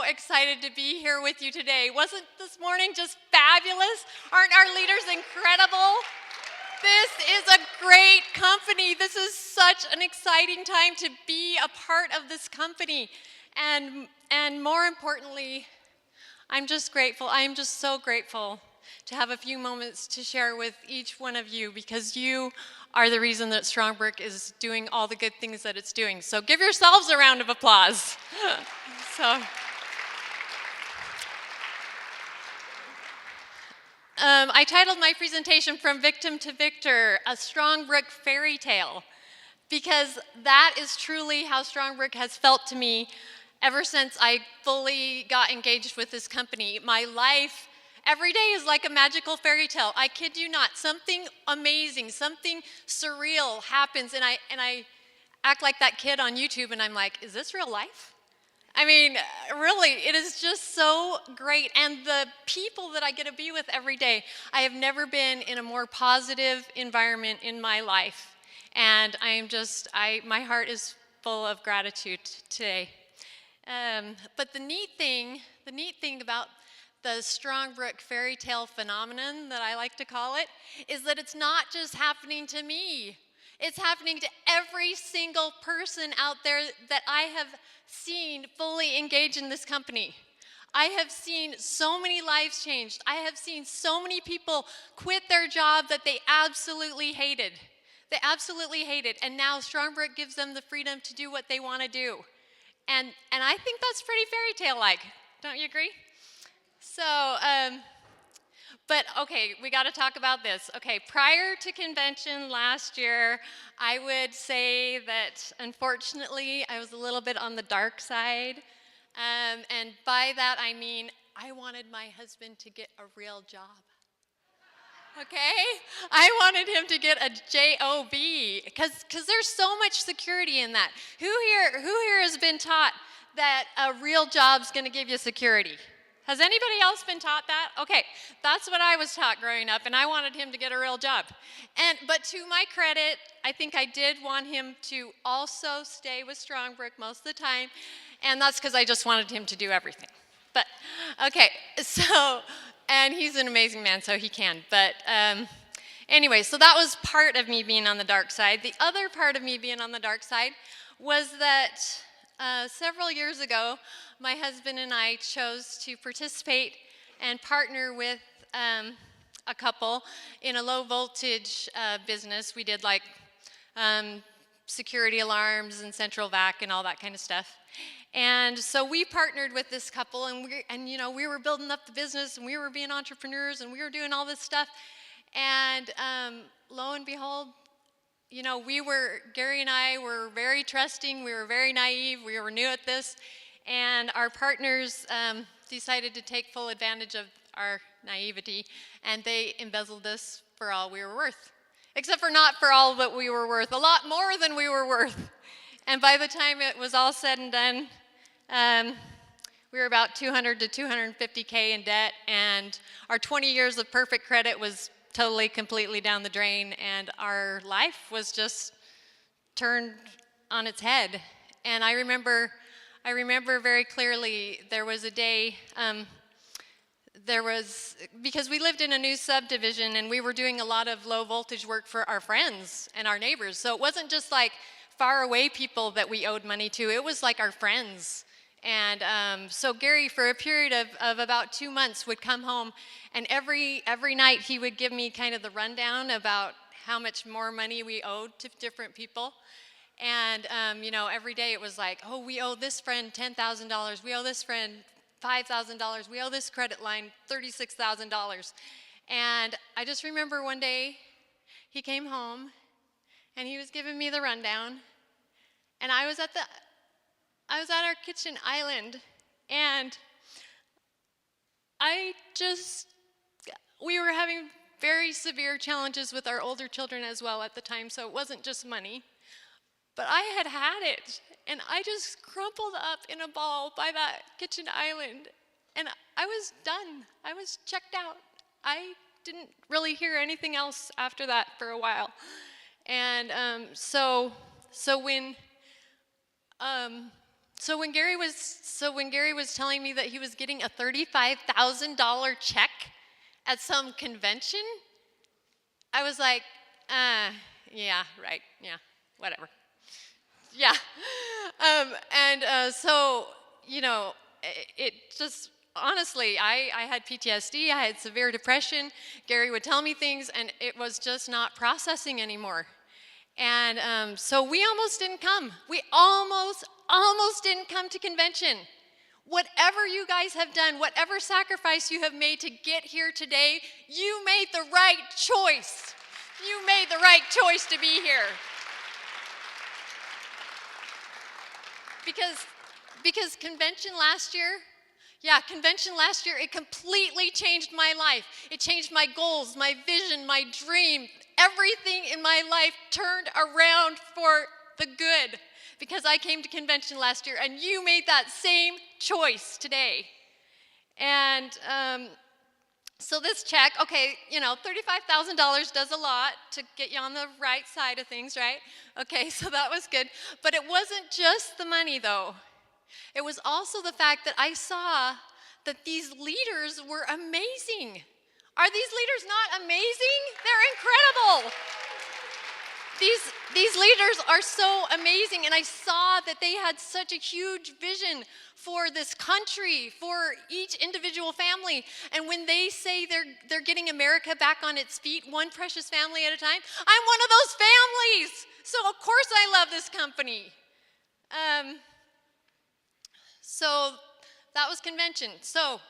excited to be here with you today. Wasn't this morning just fabulous? Aren't our leaders incredible? This is a great company. This is such an exciting time to be a part of this company. And more importantly, I'm just grateful. I am just so grateful to have a few moments to share with each one of you, because you are the reason that Strongbrick is doing all the good things that it's doing. So give yourselves a round of applause. I titled my presentation From Victim to Victor, a Strongbrick fairy tale, because that is truly how Strongbrick has felt to me ever since I fully got engaged with this company. My life every day is like a magical fairy tale. I kid you not. Something amazing, something surreal happens, and I act like that kid on YouTube, and I'm like, is this real life? I mean, really, it is just so great. And the people that I get to be with every day, I have never been in a more positive environment in my life. And my heart is full of gratitude today. But the neat thing about the Strongbrick fairy tale phenomenon, that I like to call it, is that it's not just happening to me. It's happening to every single person out there that I have seen fully engage in this company. I have seen so many lives changed. I have seen so many people quit their job that they absolutely hated. They absolutely hated. And now Strongbrick gives them the freedom to do what they want to do. And I think that's pretty fairy tale-like. Don't you agree? So, but okay, we got to talk about this. Okay, prior to convention last year, I would say that unfortunately I was a little bit on the dark side. And by that I mean I wanted my husband to get a real job. Okay? I wanted him to get a job, because there's so much security in that. Who here has been taught that a real job's going to give you security? Has anybody else been taught that? Okay, that's what I was taught growing up, and I wanted him to get a real job. But to my credit, I think I did want him to also stay with Strongbrick most of the time, and that's because I just wanted him to do everything. But, okay, so, and he's an amazing man, so he can. But anyway, so that was part of me being on the dark side. The other part of me being on the dark side was that several years ago, my husband and I chose to participate and partner with a couple in a low voltage business. We did like security alarms and central vac and all that kind of stuff. And so we partnered with this couple, and we were building up the business, and we were being entrepreneurs, and we were doing all this stuff. And lo and behold, Gary and I were very trusting, we were very naive, we were new at this, and our partners decided to take full advantage of our naivety, and they embezzled us for all we were worth. Except for not for all that we were worth, a lot more than we were worth. And by the time it was all said and done, we were about $200 to $250K in debt, and our 20 years of perfect credit was totally, completely down the drain, and our life was just turned on its head. And I remember very clearly there was a day, because we lived in a new subdivision, and we were doing a lot of low voltage work for our friends and our neighbors. So it wasn't just like far away people that we owed money to, it was like our friends. And so Gary, for a period of about 2 months, would come home, and every night he would give me kind of the rundown about how much more money we owed to different people. And every day it was like, oh, we owe this friend $10,000, we owe this friend $5,000, we owe this credit line $36,000. And I just remember one day he came home and he was giving me the rundown, and I was at our kitchen island, and we were having very severe challenges with our older children as well at the time, so it wasn't just money. But I had it, and I just crumpled up in a ball by that kitchen island, and I was done. I was checked out. I didn't really hear anything else after that for a while. And so when So when Gary was telling me that he was getting a $35,000 check at some convention, I was like, yeah, right, yeah, whatever. Yeah. So, it just, honestly, I had PTSD, I had severe depression. Gary would tell me things, and it was just not processing anymore. And so we almost didn't come. We almost didn't come to convention. Whatever you guys have done, whatever sacrifice you have made to get here today, you made the right choice. You made the right choice to be here. Because convention last year, it completely changed my life. It changed my goals, my vision, my dream. Everything in my life turned around for the good because I came to convention last year, and you made that same choice today. And so this check, okay, $35,000 does a lot to get you on the right side of things, right? Okay, so that was good. But it wasn't just the money, though. It was also the fact that I saw that these leaders were amazing. Are these leaders not amazing? They're incredible. These leaders are so amazing, and I saw that they had such a huge vision for this country, for each individual family. And when they say they're getting America back on its feet, one precious family at a time, I'm one of those families. So of course I love this company. So that was convention. So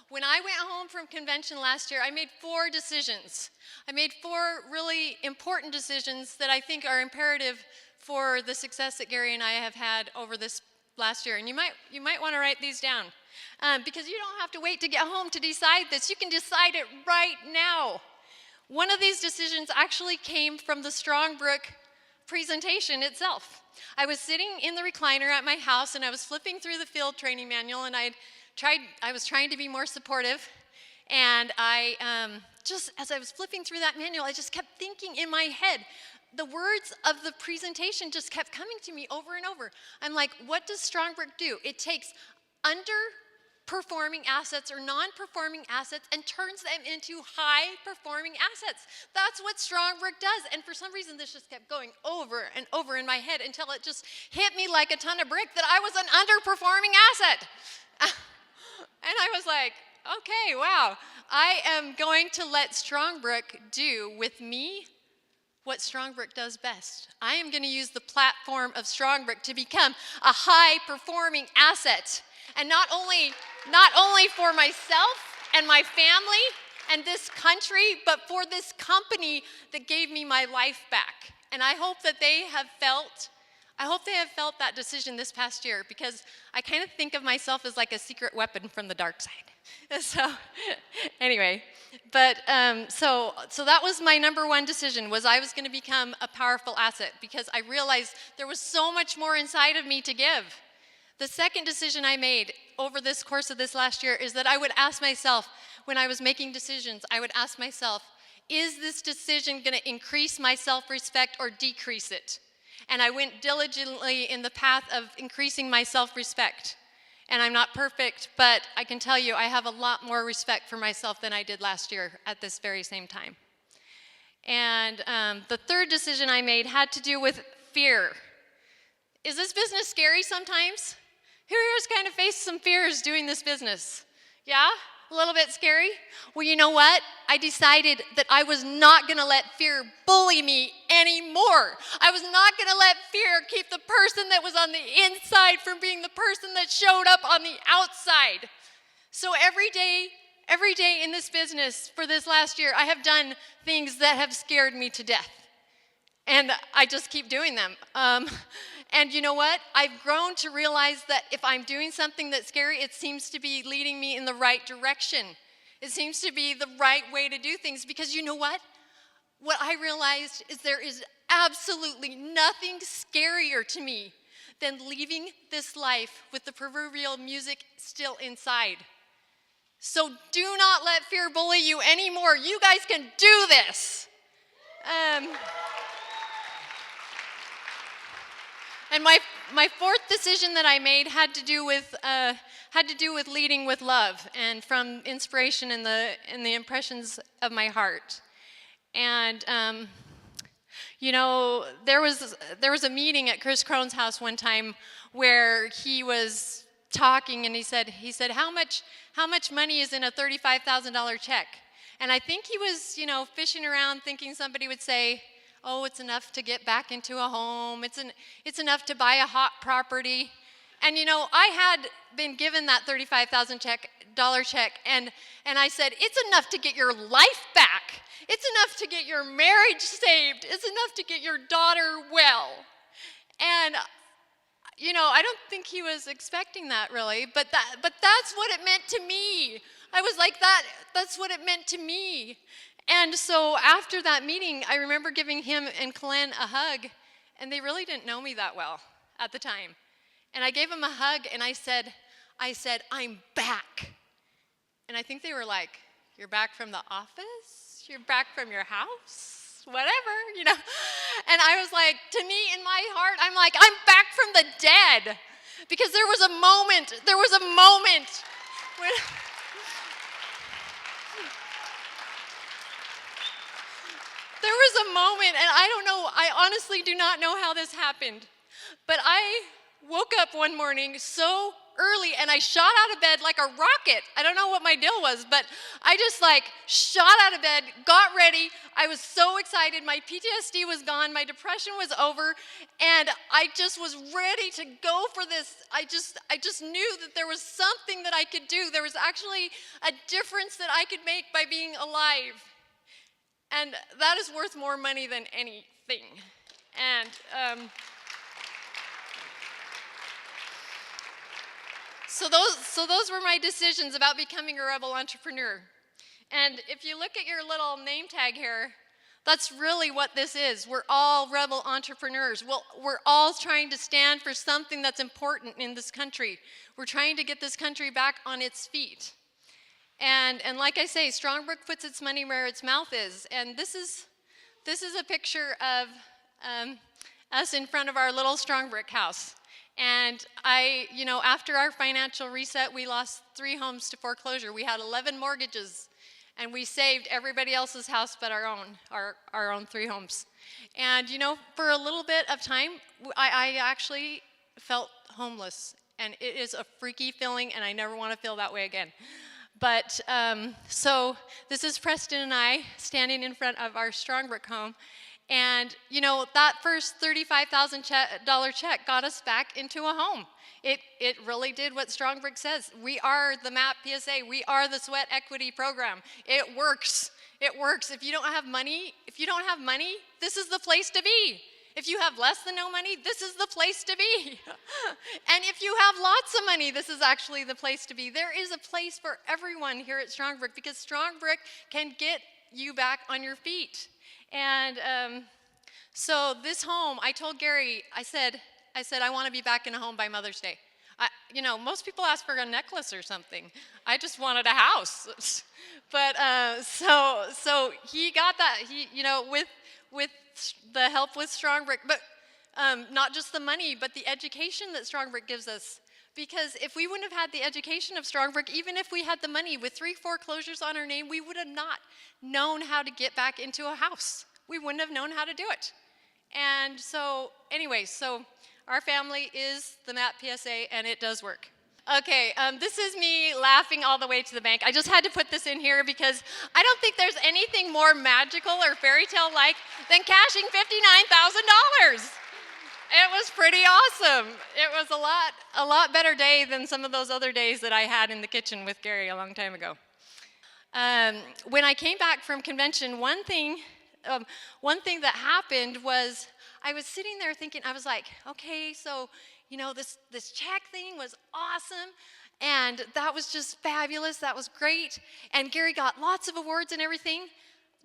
when I went home from convention last year, I made 4 decisions. I made 4 really important decisions that I think are imperative for the success that Gary and I have had over this last year. And you might want to write these down because you don't have to wait to get home to decide this. You can decide it right now. One of these decisions actually came from the Strongbrook presentation itself. I was sitting in the recliner at my house, and I was flipping through the field training manual, and I was trying to be more supportive, and just as I was flipping through that manual, I just kept thinking in my head, the words of the presentation just kept coming to me over and over. I'm like, what does Strongbrook do? It takes underperforming assets or non-performing assets and turns them into high-performing assets. That's what Strongbrook does. And for some reason, this just kept going over and over in my head until it just hit me like a ton of brick that I was an underperforming asset. And I was like, okay, wow. I am going to let Strongbrook do with me what Strongbrook does best. I am going to use the platform of Strongbrook to become a high-performing asset. And not only for myself and my family and this country, but for this company that gave me my life back. And I hope that they have felt that decision this past year, because I kind of think of myself as like a secret weapon from the dark side. So anyway, but so that was my number 1 decision, was I was going to become a powerful asset because I realized there was so much more inside of me to give. The second decision I made over this course of this last year is that I would ask myself, when I was making decisions, I would ask myself, is this decision going to increase my self-respect or decrease it? And I went diligently in the path of increasing my self-respect. And I'm not perfect, but I can tell you I have a lot more respect for myself than I did last year at this very same time. And the third decision I made had to do with fear. Is this business scary sometimes? Who here has kind of faced some fears doing this business? Yeah? A little bit scary? Well, you know what? I decided that I was not going to let fear bully me anymore. I was not going to let fear keep the person that was on the inside from being the person that showed up on the outside. So every day in this business for this last year, I have done things that have scared me to death. And I just keep doing them. And you know what? I've grown to realize that if I'm doing something that's scary, it seems to be leading me in the right direction. It seems to be the right way to do things, because you know what? What I realized is there is absolutely nothing scarier to me than leaving this life with the proverbial music still inside. So do not let fear bully you anymore. You guys can do this. And my fourth decision that I made had to do with leading with love, and from inspiration in the impressions of my heart. And there was a meeting at Chris Crone's house one time where he was talking, and he said how much money is in a $35,000 check? And I think he was fishing around, thinking somebody would say, oh, it's enough to get back into a home. It's enough to buy a hot property. And I had been given that $35,000 check, and I said, it's enough to get your life back. It's enough to get your marriage saved. It's enough to get your daughter well. And I don't think he was expecting that really, but that's what it meant to me. I was like, that's what it meant to me. And so after that meeting, I remember giving him and Colleen a hug, and they really didn't know me that well at the time. And I gave them a hug, and I said, I'm back. And I think they were like, you're back from the office? You're back from your house? Whatever, And I was like, to me, in my heart, I'm like, I'm back from the dead. Because there was a moment when... There was a moment, and I honestly do not know how this happened, but I woke up one morning so early, and I shot out of bed like a rocket. I don't know what my deal was, but I just shot out of bed, got ready. I was so excited. My PTSD was gone. My depression was over, and I just was ready to go for this. I just knew that there was something that I could do. There was actually a difference that I could make by being alive. And that is worth more money than anything. And so those were my decisions about becoming a rebel entrepreneur. And if you look at your little name tag here, that's really what this is. We're all rebel entrepreneurs. We're all trying to stand for something that's important in this country. We're trying to get this country back on its feet. And like I say, Strongbrook puts its money where its mouth is. And this is a picture of us in front of our little Strongbrook house. And after our financial reset, we lost 3 homes to foreclosure. We had 11 mortgages, and we saved everybody else's house but our own 3 homes. And for a little bit of time, I actually felt homeless, and it is a freaky feeling, and I never want to feel that way again. But so this is Preston and I standing in front of our Strongbrook home. And, that first $35,000 check got us back into a home. It really did what Strongbrook says. We are the MAP PSA. We are the Sweat Equity Program. It works. It works. If you don't have money, this is the place to be. If you have less than no money, this is the place to be. And if you have lots of money, this is actually the place to be. There is a place for everyone here at Strongbrook, because Strongbrook can get you back on your feet. And so this home, I told Gary, I said, I want to be back in a home by Mother's Day. Most people ask for a necklace or something. I just wanted a house. But so he got that. He, with the help with Strongbrook, but not just the money, but the education that Strongbrook gives us. Because if we wouldn't have had the education of Strongbrook, even if we had the money with 3 foreclosures on our name, we would have not known how to get back into a house. We wouldn't have known how to do it. And so, anyway, so our family is the MAP PSA, and it does work. Okay, this is me laughing all the way to the bank. I just had to put this in here because I don't think there's anything more magical or fairy tale-like than cashing $59,000. It was pretty awesome. It was a lot better day than some of those other days that I had in the kitchen with Gary a long time ago. When I came back from convention, one thing that happened was I was sitting there thinking, I was like, okay, so this check thing was awesome, and that was just fabulous. That was great, and Gary got lots of awards and everything.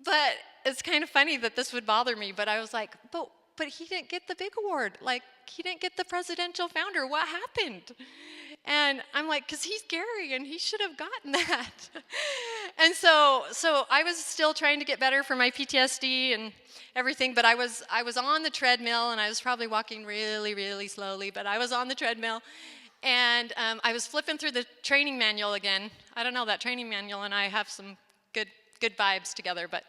But it's kind of funny that this would bother me. But I was like, but he didn't get the big award. Like, he didn't get the presidential founder. What happened? And I'm like, because he's Gary, and he should have gotten that. And so I was still trying to get better for my PTSD and everything, but I was on the treadmill, and I was probably walking really, really slowly, but I was on the treadmill, and I was flipping through the training manual again. I don't know, that training manual and I have some good vibes together, but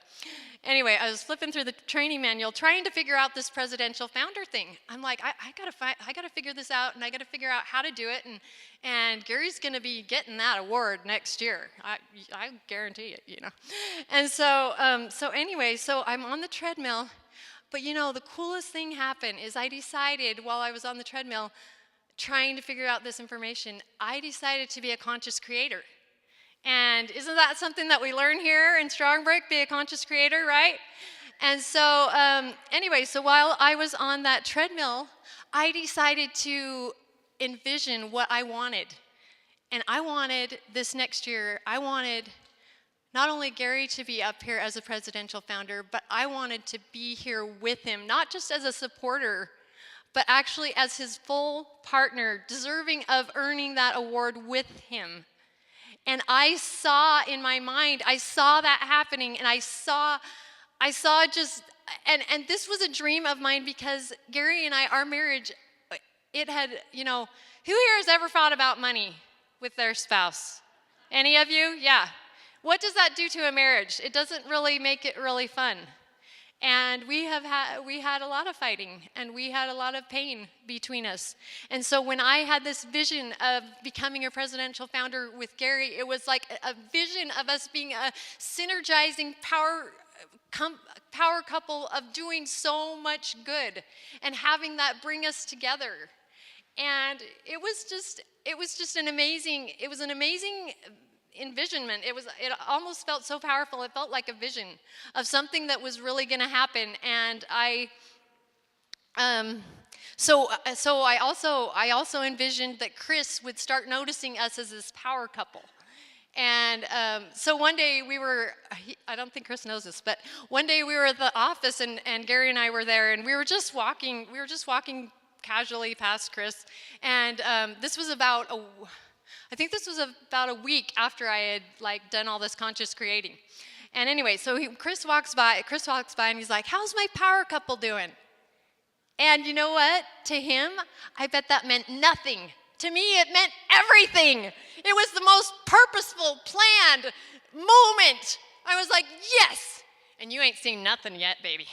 anyway, I was flipping through the training manual trying to figure out this presidential founder thing. I'm like, I gotta figure this out, and I gotta figure out how to do it, and Gary's gonna be getting that award next year. I guarantee it, you know. And so anyway, so I'm on the treadmill, but you know, the coolest thing happened is I decided while I was on the treadmill trying to figure out this information, I decided to be a conscious creator. And isn't that something that we learn here in Strong Brick, be a conscious creator, right? And so anyway, so while I was on that treadmill, I decided to envision what I wanted. And I wanted this next year, I wanted not only Gary to be up here as a presidential founder, but I wanted to be here with him, not just as a supporter, but actually as his full partner, deserving of earning that award with him. And I saw in my mind, I saw that happening, and I saw just, and this was a dream of mine because Gary and I, our marriage, it had, you know, who here has ever thought about money with their spouse? Any of you? Yeah. What does that do to a marriage? It doesn't really make it really fun. And we had a lot of fighting, and we had a lot of pain between us. And so when I had this vision of becoming a presidential founder with Gary, it was like a vision of us being a synergizing power couple of doing so much good and having that bring us together. And it was just an amazing envisionment. It almost felt so powerful. It felt like a vision of something that was really going to happen. And so I also envisioned that Chris would start noticing us as this power couple. And so one day I don't think Chris knows this, but one day we were at the office, and Gary and I were there, and we were just walking casually past Chris, and this was about a week after I had done all this conscious creating. And anyway, so Chris walks by and he's like, "How's my power couple doing?" And you know what? To him, I bet that meant nothing. To me, it meant everything. It was the most purposeful, planned moment. I was like, yes! And you ain't seen nothing yet, baby.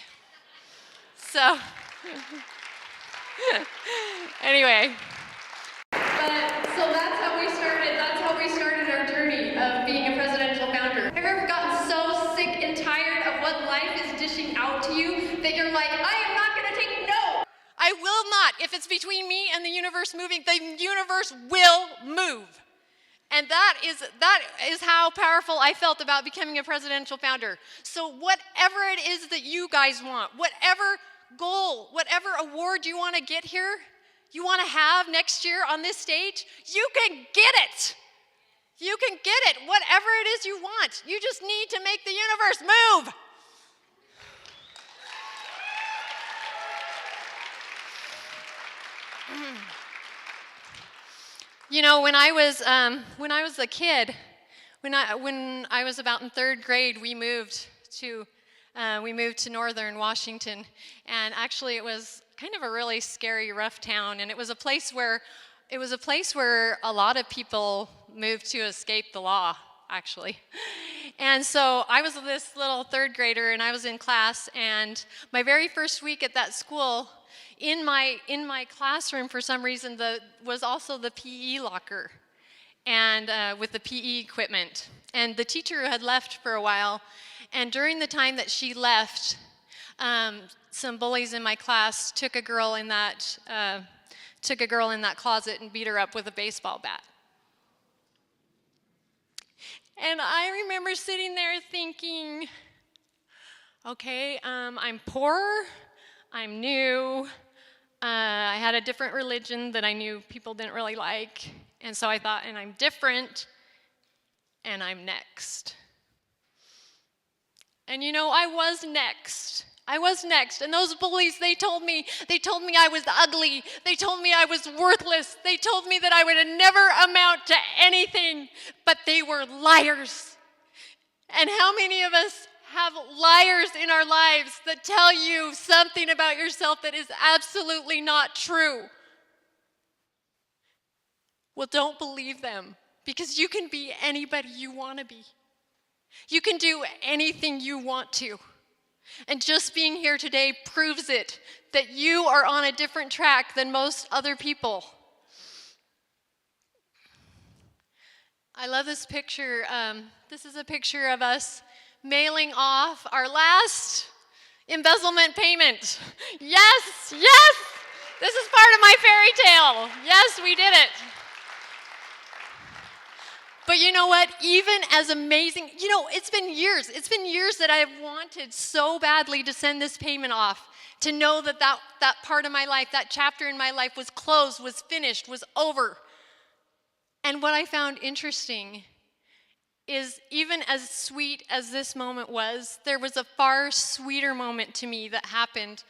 So, anyway. So that's how we started our journey of being a presidential founder. Have you ever gotten so sick and tired of what life is dishing out to you that you're like, I am not going to take no. I will not. If it's between me and the universe moving, the universe will move. And that is how powerful I felt about becoming a presidential founder. So whatever it is that you guys want, whatever goal, whatever award you want to get here, you want to have next year on this stage, you can get it. You can get it, whatever it is you want. You just need to make the universe move. You know, when I was a kid, when I was about in third grade, we moved to northern Washington, and actually it was kind of a really scary, rough town, and it was a place where a lot of people moved to escape the law, actually. And so I was this little third grader, and I was in class, and my very first week at that school, in my classroom, for some reason, was also the PE locker, and with the PE equipment. And the teacher had left for a while, and during the time that she left, some bullies in my class took a girl in that closet and beat her up with a baseball bat. And I remember sitting there thinking, okay, I'm poor, I'm new, I had a different religion that I knew people didn't really like, and so I thought, and I'm different, and I'm next. And you know, I was next. And those bullies, they told me I was ugly. They told me I was worthless. They told me that I would never amount to anything, but they were liars. And how many of us have liars in our lives that tell you something about yourself that is absolutely not true? Well, don't believe them, because you can be anybody you want to be. You can do anything you want to. And just being here today proves it, that you are on a different track than most other people. I love this picture. This is a picture of us mailing off our last embezzlement payment. Yes, yes! This is part of my fairy tale. Yes, we did it. But you know what? Even as amazing, it's been years. It's been years that I have wanted so badly to send this payment off, to know that part of my life, that chapter in my life was closed, was finished, was over. And what I found interesting is, even as sweet as this moment was, there was a far sweeter moment to me that happened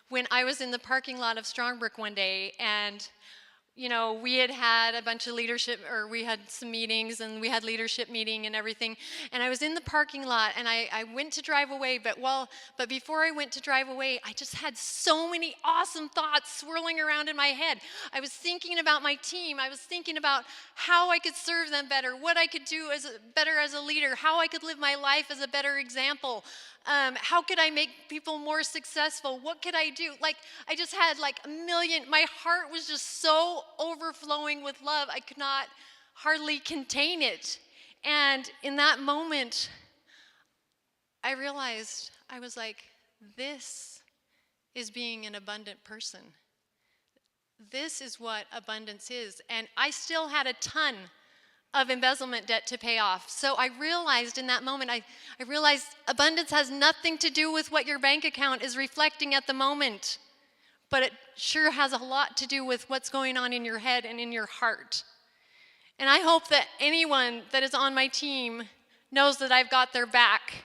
when I was in the parking lot of Strongbrook one day, and we had a bunch of leadership, or we had some meetings, and we had leadership meeting and everything. And I was in the parking lot, and I went to drive away. But before I went to drive away, I just had so many awesome thoughts swirling around in my head. I was thinking about my team. I was thinking about how I could serve them better, what I could do better as a leader, how I could live my life as a better example. How could I make people more successful? What could I do? I just had a million. My heart was just so overflowing with love. I could not hardly contain it. And in that moment, I realized, I was like, this is being an abundant person. This is what abundance is. And I still had a ton of embezzlement debt to pay off. So I realized in that moment, I realized abundance has nothing to do with what your bank account is reflecting at the moment, but it sure has a lot to do with what's going on in your head and in your heart. And I hope that anyone that is on my team knows that I've got their back,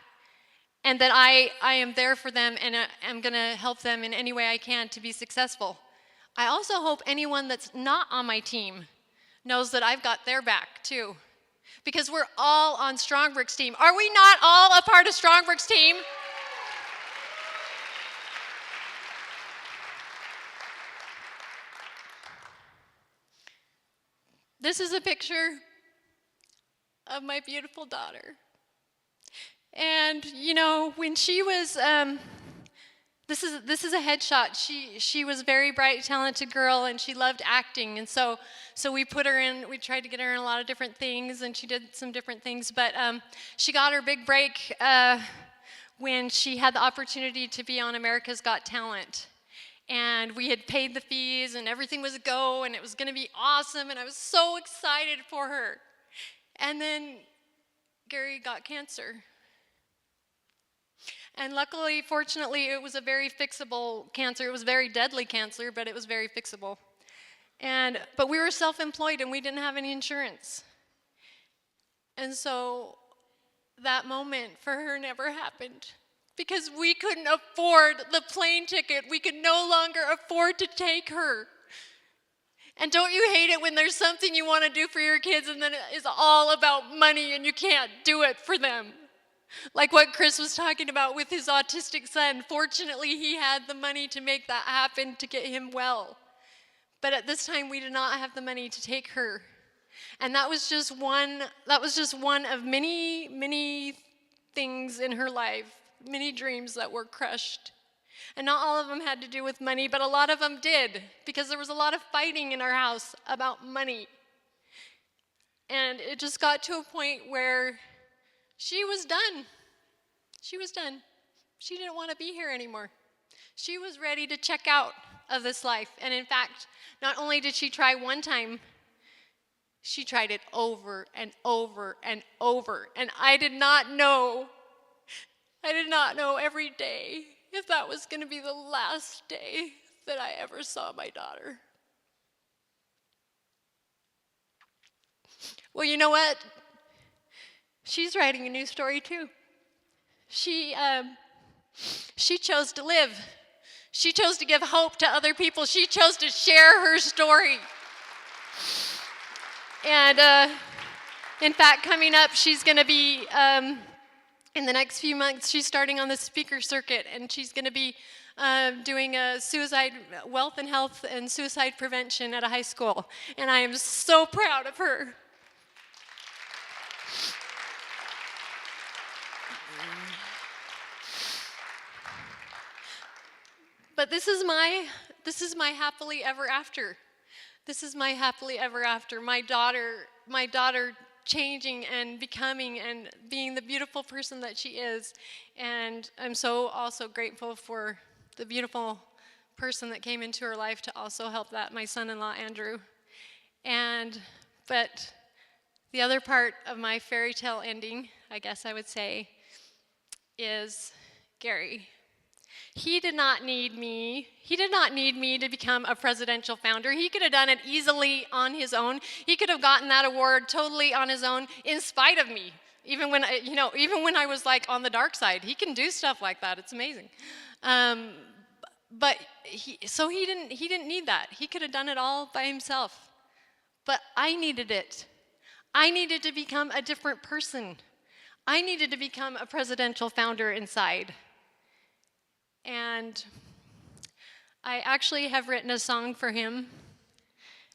and that I am there for them, and I'm going to help them in any way I can to be successful. I also hope anyone that's not on my team knows that I've got their back too, because we're all on Strongbrook's team. Are we not all a part of Strongbrook's team? This is a picture of my beautiful daughter. And when she was, this is a headshot. She was a very bright, talented girl, and she loved acting. And so we put her in. We tried to get her in a lot of different things, and she did some different things. But she got her big break when she had the opportunity to be on America's Got Talent. And we had paid the fees, and everything was a go, and it was going to be awesome. And I was so excited for her. And then Gary got cancer. And luckily, fortunately, it was a very fixable cancer. It was very deadly cancer, but it was very fixable. But we were self-employed, and we didn't have any insurance. And so that moment for her never happened, because we couldn't afford the plane ticket. We could no longer afford to take her. And don't you hate it when there's something you want to do for your kids, and then it is all about money, and you can't do it for them? Like what Chris was talking about with his autistic son. Fortunately, he had the money to make that happen, to get him well. But at this time, we did not have the money to take her. And that was just one of many, many things in her life, many dreams that were crushed. And not all of them had to do with money, but a lot of them did, because there was a lot of fighting in our house about money. And it just got to a point where she was done. She was done. She didn't want to be here anymore. She was ready to check out of this life. And in fact, not only did she try one time, she tried it over and over and over. And I did not know every day if that was going to be the last day that I ever saw my daughter. Well, you know what? She's writing a new story too. She chose to live. She chose to give hope to other people. She chose to share her story. And in fact, coming up, she's going to be In the next few months, she's starting on the speaker circuit, and she's going to be doing a wealth and health and suicide prevention at a high school. And I am so proud of her. But this is my happily ever after. This is my happily ever after. My daughter changing and becoming and being the beautiful person that she is. And I'm so also grateful for the beautiful person that came into her life to also help that, my son-in-law, Andrew. But the other part of my fairy tale ending, I guess I would say, is Gary. He did not need me. He did not need me to become a presidential founder. He could have done it easily on his own. He could have gotten that award totally on his own, in spite of me. Even when I was like on the dark side, he can do stuff like that. It's amazing. But he didn't need that. He could have done it all by himself. But I needed it. I needed to become a different person. I needed to become a presidential founder inside. And I actually have written a song for him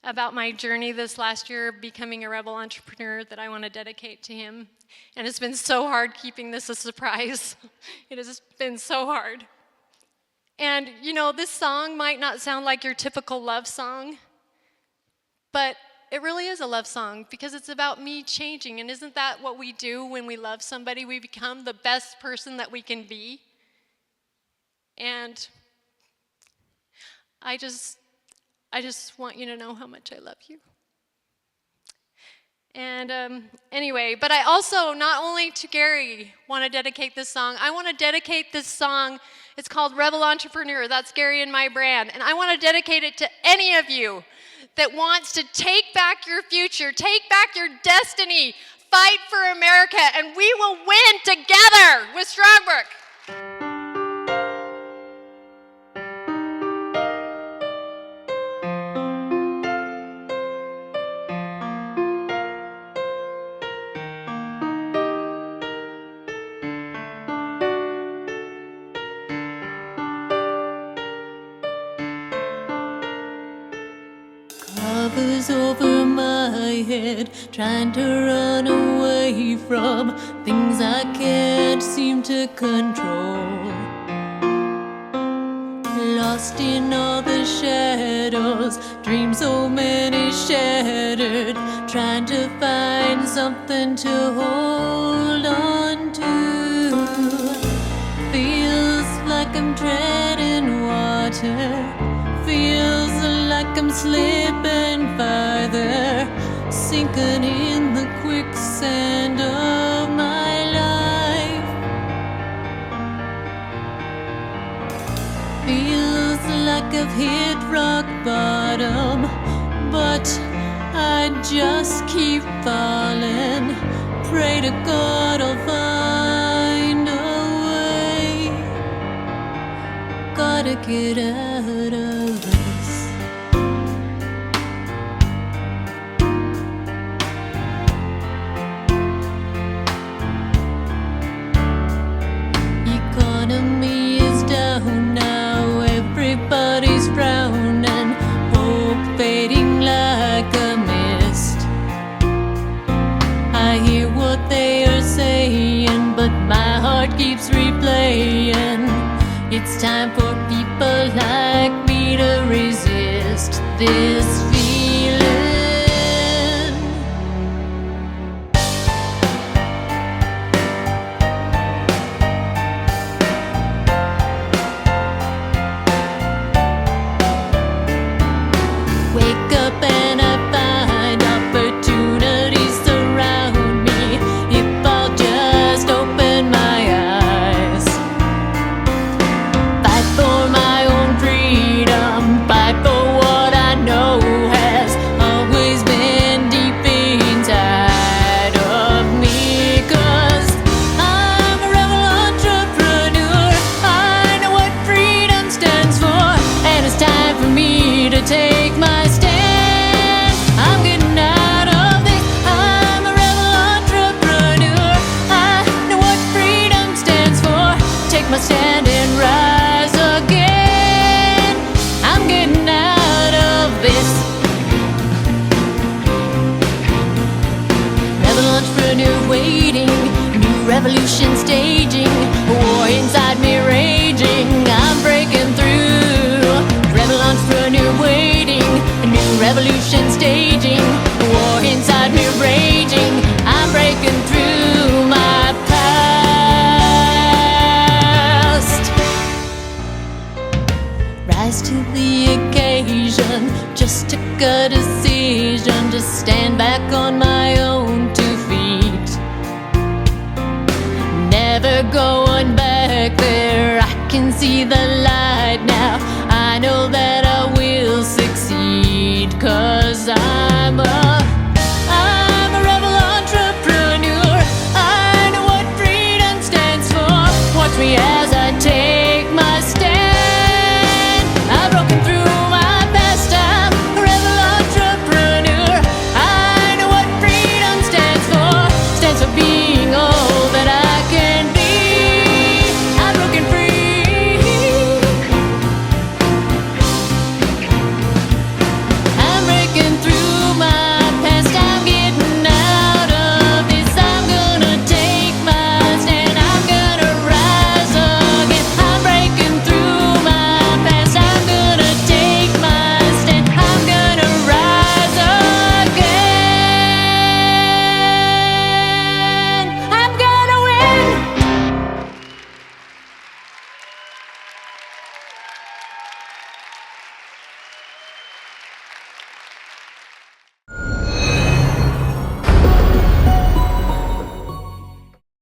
about my journey this last year becoming a rebel entrepreneur that I want to dedicate to him. And it's been so hard keeping this a surprise. It has been so hard. And this song might not sound like your typical love song, but it really is a love song because it's about me changing. And isn't that what we do when we love somebody? We become the best person that we can be. And I just want you to know how much I love you. And anyway, but I also, not only to Gary, want to dedicate this song. I want to dedicate this song. It's called Rebel Entrepreneur. That's Gary and my brand. And I want to dedicate it to any of you that wants to take back your future, take back your destiny, fight for America, and we will win together with Strongbrook. Covers over my head, trying to run away from things I can't seem to control. Lost in all the shadows, dreams so many shattered, trying to find something to hold on to. Feels like I'm treading water, feels like I'm slipping farther, sinking in the quicksand of my life. Feels like I've hit rock bottom, but I just keep falling. Pray to God I'll find a way. Gotta get out of this. Economy is down now, everybody's frowning, hope fading like a mist. I hear what they are saying, but my heart keeps replaying. It's time for people like me to resist this feeling. Wake up and I find opportunities surround me if I'll just open my eyes. Fight for my own freedom, fight for what I know revolution staging, war inside me raging. I'm breaking through, rebel entrepreneur waiting, a new revolution staging, war inside me raging. I'm breaking through my past. Rise to the occasion, just took a decision to stand back on my own 2 feet. Never going back there, I can see the light.